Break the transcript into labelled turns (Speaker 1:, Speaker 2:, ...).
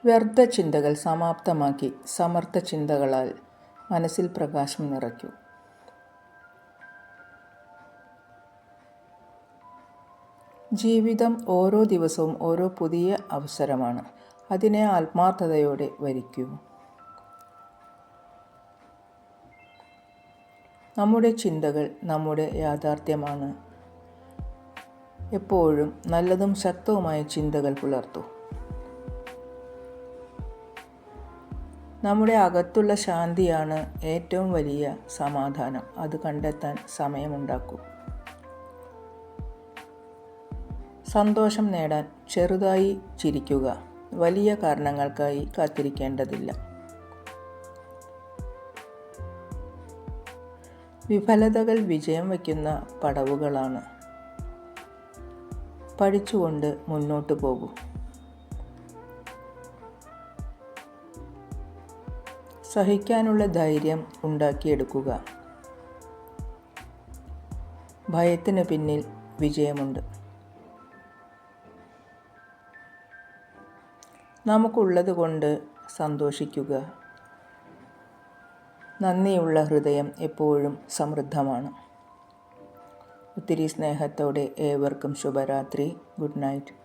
Speaker 1: വ്യർത്ഥ ചിന്തകൾ സമാപ്തമാക്കി സമർത്ഥ ചിന്തകളാൽ മനസ്സിൽ പ്രകാശം നിറയ്ക്കൂ. ജീവിതം ഓരോ ദിവസവും ഓരോ പുതിയ അവസരമാണ്. അതിനെ ആത്മാർത്ഥതയോടെ വരിക്കൂ. നമ്മുടെ ചിന്തകൾ നമ്മുടെ യാഥാർത്ഥ്യമാണ്. എപ്പോഴും നല്ലതും ശക്തവുമായ ചിന്തകൾ പുലർത്തൂ. നമ്മുടെ അകത്തുള്ള ശാന്തിയാണ് ഏറ്റവും വലിയ സമാധാനം. അത് കണ്ടെത്താൻ സമയമുണ്ടാക്കൂ. സന്തോഷം നേടാൻ ചെറുതായി ചിരിക്കുക. വലിയ കാരണങ്ങൾക്കായി കാത്തിരിക്കേണ്ടതില്ല. വിഫലതകൾ വിജയം വയ്ക്കുന്ന പടവുകളാണ്. പഠിച്ചുകൊണ്ട് മുന്നോട്ട് പോകൂ. സഹിക്കാനുള്ള ധൈര്യം ഉണ്ടാക്കിയെടുക്കുക. ഭയത്തിന് പിന്നിൽ വിജയമുണ്ട്. നമുക്കുള്ളത് കൊണ്ട് സന്തോഷിക്കുക. നന്ദിയുള്ള ഹൃദയം എപ്പോഴും സമൃദ്ധമാണ്. ഒത്തിരി സ്നേഹത്തോടെ ഏവർക്കും ശുഭരാത്രി. Good night.